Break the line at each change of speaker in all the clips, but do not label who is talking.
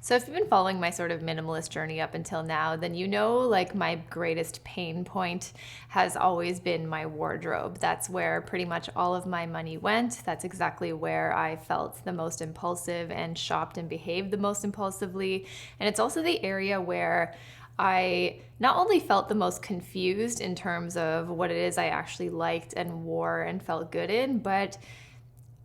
So if you've been following my sort of minimalist journey up until now, then you know like my greatest pain point has always been my wardrobe. That's where pretty much all of my money went. That's exactly where I felt the most impulsive and shopped and behaved the most impulsively. And it's also the area where I not only felt the most confused in terms of what it is I actually liked and wore and felt good in, but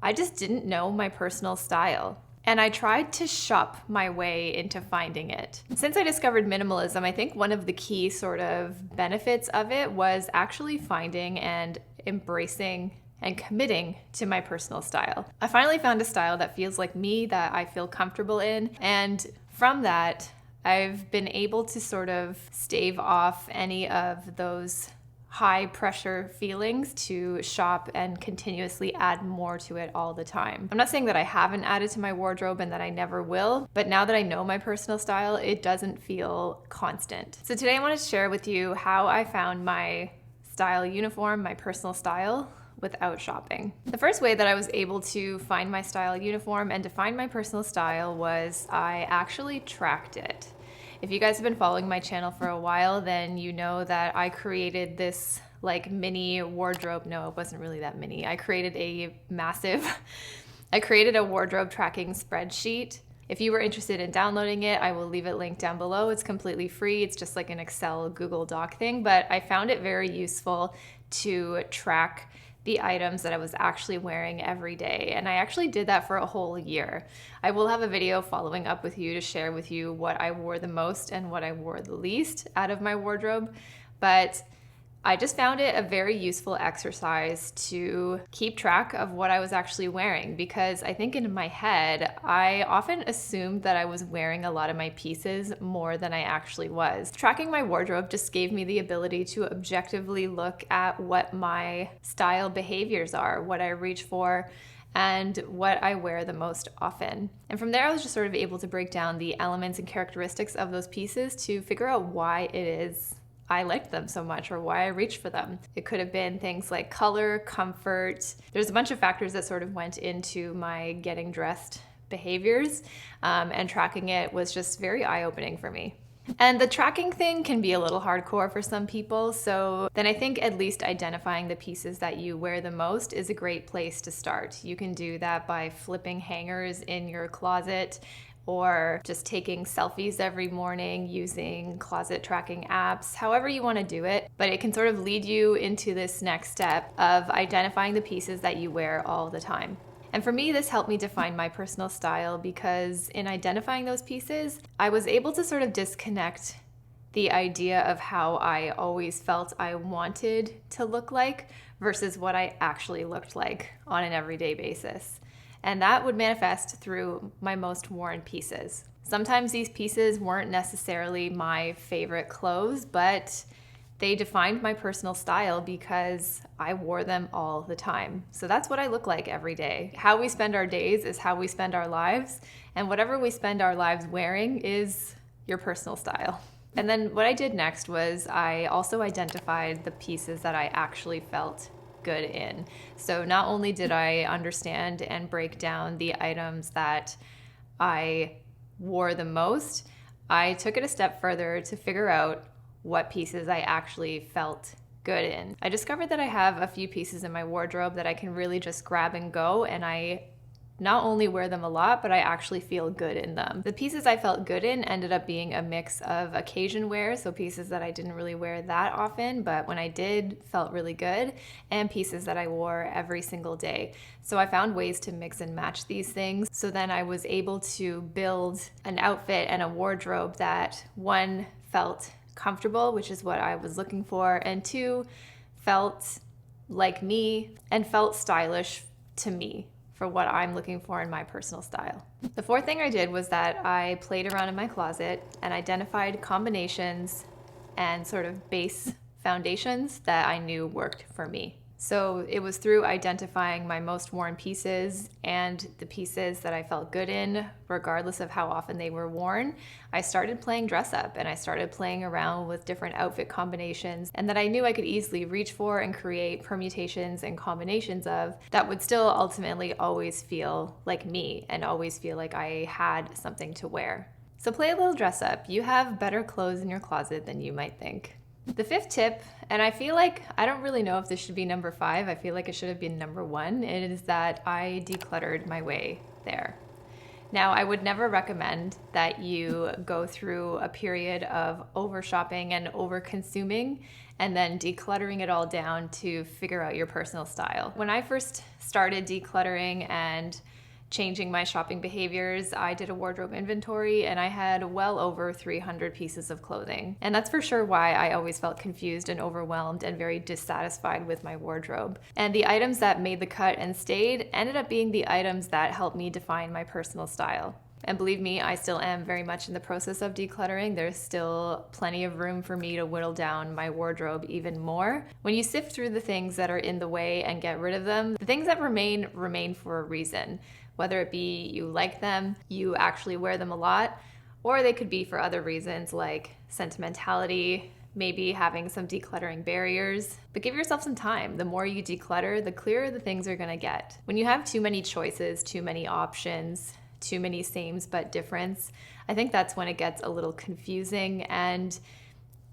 I just didn't know my personal style. And I tried to shop my way into finding it. Since I discovered minimalism, I think one of the key sort of benefits of it was actually finding and embracing and committing to my personal style. I finally found a style that feels like me, that I feel comfortable in. And from that, I've been able to sort of stave off any of those high pressure feelings to shop and continuously add more to it all the time. I'm not saying that I haven't added to my wardrobe and that I never will, but now that I know my personal style, it doesn't feel constant. So today I want to share with you how I found my style uniform, my personal style, without shopping. The first way that I was able to find my style uniform and define my personal style was I actually tracked it. If you guys have been following my channel for a while, then you know that I created this like mini wardrobe. No, it wasn't really that mini. I created a wardrobe tracking spreadsheet. If you were interested in downloading it, I will leave it linked down below. It's completely free. It's just like an Excel Google Doc thing, but I found it very useful to track the items that I was actually wearing every day. And I actually did that for a whole year. I will have a video following up with you to share with you what I wore the most and what I wore the least out of my wardrobe. But I just found it a very useful exercise to keep track of what I was actually wearing, because I think in my head, I often assumed that I was wearing a lot of my pieces more than I actually was. Tracking my wardrobe just gave me the ability to objectively look at what my style behaviors are, what I reach for, and what I wear the most often. And from there, I was just sort of able to break down the elements and characteristics of those pieces to figure out why it is I liked them so much or why I reached for them. It could have been things like color, comfort. There's a bunch of factors that sort of went into my getting dressed behaviors, and tracking it was just very eye-opening for me. And the tracking thing can be a little hardcore for some people, so then I think at least identifying the pieces that you wear the most is a great place to start. You can do that by flipping hangers in your closet, or just taking selfies every morning using closet tracking apps, however you want to do it. But it can sort of lead you into this next step of identifying the pieces that you wear all the time. And for me, this helped me define my personal style, because in identifying those pieces, I was able to sort of disconnect the idea of how I always felt I wanted to look like versus what I actually looked like on an everyday basis. And that would manifest through my most worn pieces. Sometimes these pieces weren't necessarily my favorite clothes, but they defined my personal style because I wore them all the time. So that's what I look like every day. How we spend our days is how we spend our lives, and whatever we spend our lives wearing is your personal style. And then what I did next was I also identified the pieces that I actually felt good in. So not only did I understand and break down the items that I wore the most, I took it a step further to figure out what pieces I actually felt good in. I discovered that I have a few pieces in my wardrobe that I can really just grab and go, and I not only wear them a lot, but I actually feel good in them. The pieces I felt good in ended up being a mix of occasion wear, so pieces that I didn't really wear that often, but when I did, felt really good, and pieces that I wore every single day. So I found ways to mix and match these things, so then I was able to build an outfit and a wardrobe that, one, felt comfortable, which is what I was looking for, and two, felt like me and felt stylish to me for what I'm looking for in my personal style. The fourth thing I did was that I played around in my closet and identified combinations and sort of base foundations that I knew worked for me. So it was through identifying my most worn pieces and the pieces that I felt good in, regardless of how often they were worn, I started playing dress up, and I started playing around with different outfit combinations, and that I knew I could easily reach for and create permutations and combinations of that would still ultimately always feel like me and always feel like I had something to wear. So play a little dress up. You have better clothes in your closet than you might think. The fifth tip, and I feel like I don't really know if this should be number 5. I feel like it should have been number 1. It is that I decluttered my way there. Now, I would never recommend that you go through a period of over shopping and over consuming and then decluttering it all down to figure out your personal style. When I first started decluttering and changing my shopping behaviors, I did a wardrobe inventory and I had well over 300 pieces of clothing. And that's for sure why I always felt confused and overwhelmed and very dissatisfied with my wardrobe. And the items that made the cut and stayed ended up being the items that helped me define my personal style. And believe me, I still am very much in the process of decluttering. There's still plenty of room for me to whittle down my wardrobe even more. When you sift through the things that are in the way and get rid of them, the things that remain for a reason. Whether it be you like them, you actually wear them a lot, or they could be for other reasons like sentimentality, maybe having some decluttering barriers. But give yourself some time. The more you declutter, the clearer the things are gonna get. When you have too many choices, too many options, too many sames but difference, I think that's when it gets a little confusing and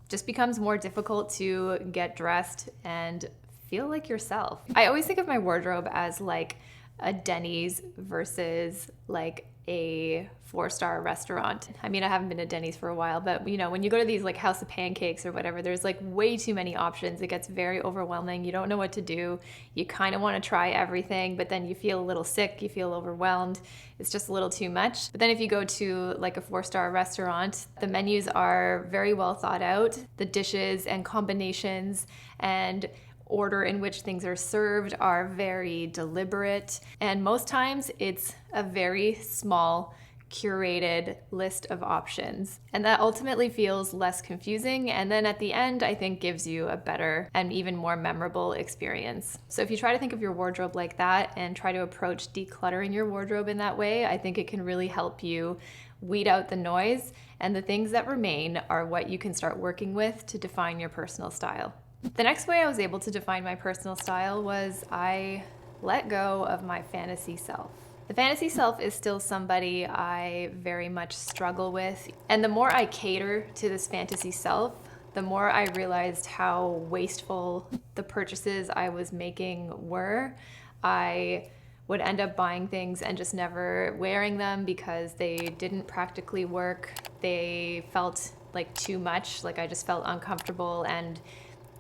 just becomes more difficult to get dressed and feel like yourself. I always think of my wardrobe as like a Denny's versus like a 4-star restaurant. I mean, I haven't been to Denny's for a while, but you know, when you go to these like House of Pancakes or whatever, there's like way too many options. It gets very overwhelming. You don't know what to do. You kind of want to try everything, but then you feel a little sick, you feel overwhelmed. It's just a little too much. But then if you go to like a 4-star restaurant, the menus are very well thought out. The dishes and combinations and order in which things are served are very deliberate, and most times it's a very small curated list of options, and that ultimately feels less confusing, and then at the end I think gives you a better and even more memorable experience. So if you try to think of your wardrobe like that and try to approach decluttering your wardrobe in that way, I think it can really help you weed out the noise, and the things that remain are what you can start working with to define your personal style. The next way I was able to define my personal style was I let go of my fantasy self. The fantasy self is still somebody I very much struggle with, and the more I cater to this fantasy self, the more I realized how wasteful the purchases I was making were. I would end up buying things and just never wearing them because they didn't practically work. They felt like too much, like I just felt uncomfortable and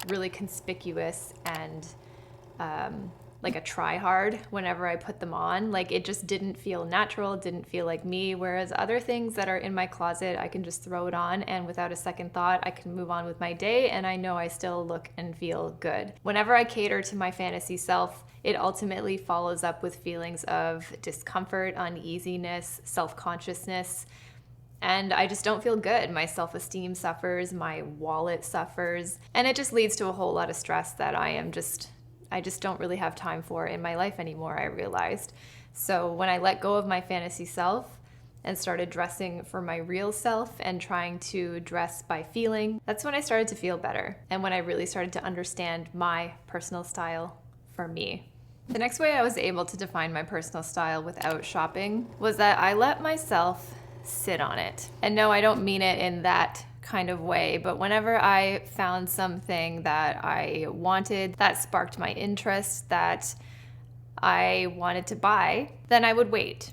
really conspicuous and like a try hard whenever I put them on. Like it just didn't feel natural, didn't feel like me. Whereas other things that are in my closet, I can just throw it on and without a second thought, I can move on with my day and I know I still look and feel good. Whenever I cater to my fantasy self, it ultimately follows up with feelings of discomfort, uneasiness, self-consciousness, and I just don't feel good. My self-esteem suffers, my wallet suffers, and it just leads to a whole lot of stress that I just don't really have time for in my life anymore, I realized. So when I let go of my fantasy self and started dressing for my real self and trying to dress by feeling, that's when I started to feel better and when I really started to understand my personal style for me. The next way I was able to define my personal style without shopping was that I let myself sit on it. And no, I don't mean it in that kind of way, but whenever I found something that I wanted, that sparked my interest, that I wanted to buy, then I would wait.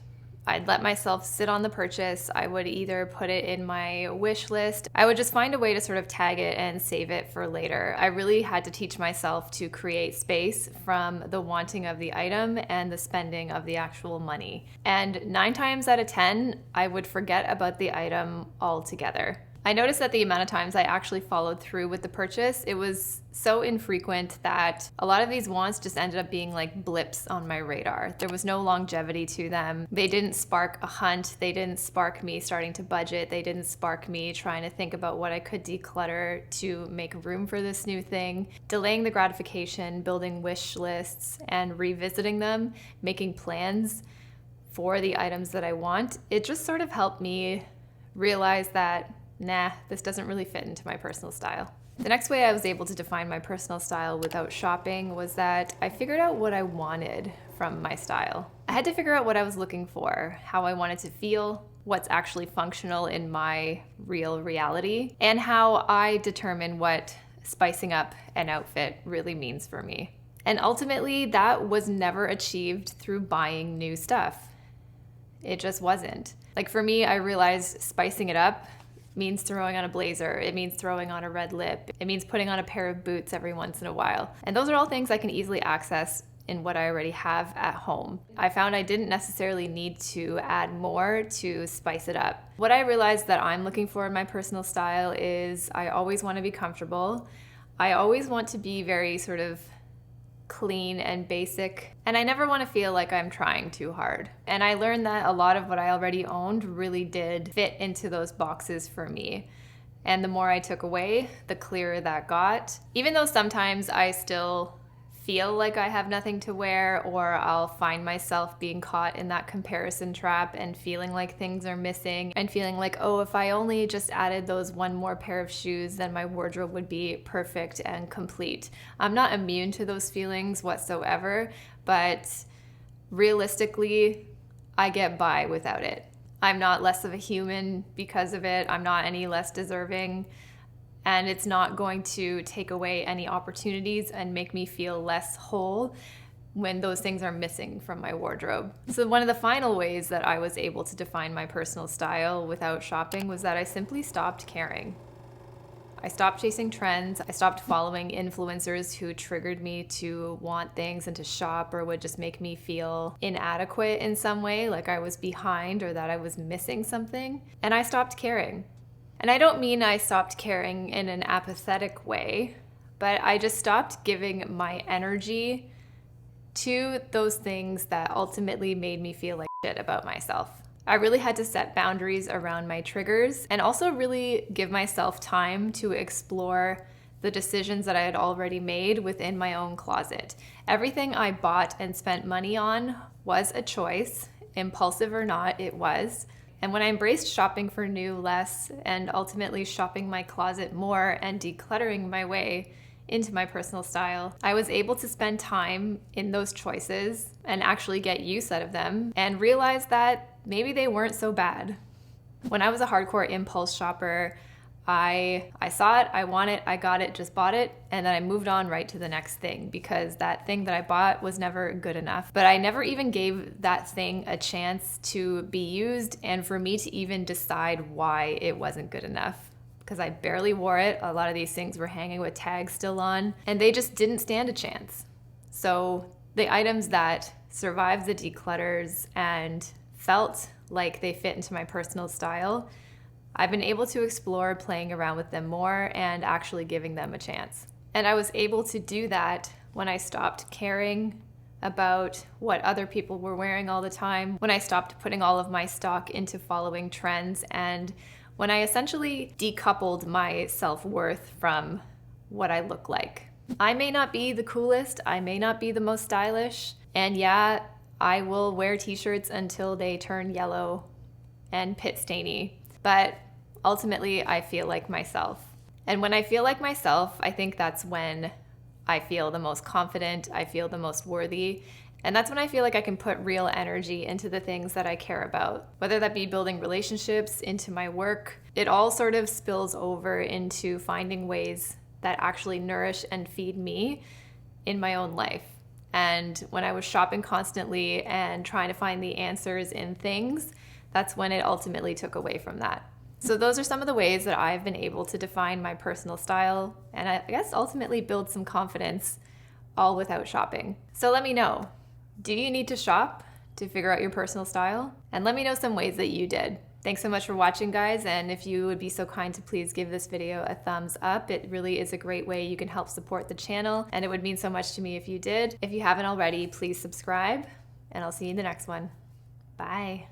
I'd let myself sit on the purchase. I would either put it in my wish list. I would just find a way to sort of tag it and save it for later. I really had to teach myself to create space from the wanting of the item and the spending of the actual money. And 9 times out of 10, I would forget about the item altogether. I noticed that the amount of times I actually followed through with the purchase, it was so infrequent that a lot of these wants just ended up being like blips on my radar. There was no longevity to them. They didn't spark a hunt. They didn't spark me starting to budget. They didn't spark me trying to think about what I could declutter to make room for this new thing. Delaying the gratification, building wish lists, and revisiting them, making plans for the items that I want, it just sort of helped me realize that nah, this doesn't really fit into my personal style. The next way I was able to define my personal style without shopping was that I figured out what I wanted from my style. I had to figure out what I was looking for, how I wanted to feel, what's actually functional in my real reality, and how I determine what spicing up an outfit really means for me. And ultimately, that was never achieved through buying new stuff. It just wasn't. Like for me, I realized spicing it up means throwing on a blazer. It means throwing on a red lip. It means putting on a pair of boots every once in a while. And those are all things I can easily access in what I already have at home. I found I didn't necessarily need to add more to spice it up. What I realized that I'm looking for in my personal style is I always want to be comfortable. I always want to be very sort of clean and basic, and I never want to feel like I'm trying too hard. And I learned that a lot of what I already owned really did fit into those boxes for me. And the more I took away, the clearer that got. Even though sometimes I still feel like I have nothing to wear, or I'll find myself being caught in that comparison trap and feeling like things are missing and feeling like, oh, if I only just added those one more pair of shoes, then my wardrobe would be perfect and complete. I'm not immune to those feelings whatsoever, but realistically, I get by without it. I'm not less of a human because of it. I'm not any less deserving. And it's not going to take away any opportunities and make me feel less whole when those things are missing from my wardrobe. So one of the final ways that I was able to define my personal style without shopping was that I simply stopped caring. I stopped chasing trends. I stopped following influencers who triggered me to want things and to shop, or would just make me feel inadequate in some way, like I was behind or that I was missing something. And I stopped caring. And I don't mean I stopped caring in an apathetic way, but I just stopped giving my energy to those things that ultimately made me feel like shit about myself. I really had to set boundaries around my triggers and also really give myself time to explore the decisions that I had already made within my own closet. Everything I bought and spent money on was a choice, impulsive or not, it was. And when I embraced shopping for new less and ultimately shopping my closet more and decluttering my way into my personal style, I was able to spend time in those choices and actually get use out of them and realize that maybe they weren't so bad. When I was a hardcore impulse shopper, I saw it, I want it, I got it, just bought it, and then I moved on right to the next thing because that thing that I bought was never good enough. But I never even gave that thing a chance to be used and for me to even decide why it wasn't good enough. Because I barely wore it. A lot of these things were hanging with tags still on, and they just didn't stand a chance. So the items that survived the declutters and felt like they fit into my personal style, I've been able to explore playing around with them more and actually giving them a chance. And I was able to do that when I stopped caring about what other people were wearing all the time, when I stopped putting all of my stock into following trends, and when I essentially decoupled my self-worth from what I look like. I may not be the coolest, I may not be the most stylish, and yeah, I will wear t-shirts until they turn yellow and pit stainy, but ultimately, I feel like myself. And when I feel like myself, I think that's when I feel the most confident, I feel the most worthy, and that's when I feel like I can put real energy into the things that I care about. Whether that be building relationships, into my work, it all sort of spills over into finding ways that actually nourish and feed me in my own life. And when I was shopping constantly and trying to find the answers in things, that's when it ultimately took away from that. So those are some of the ways that I've been able to define my personal style and I guess ultimately build some confidence all without shopping. So let me know, do you need to shop to figure out your personal style? And let me know some ways that you did. Thanks so much for watching, guys, and if you would be so kind to please give this video a thumbs up. It really is a great way you can help support the channel, and it would mean so much to me if you did. If you haven't already, please subscribe, and I'll see you in the next one. Bye.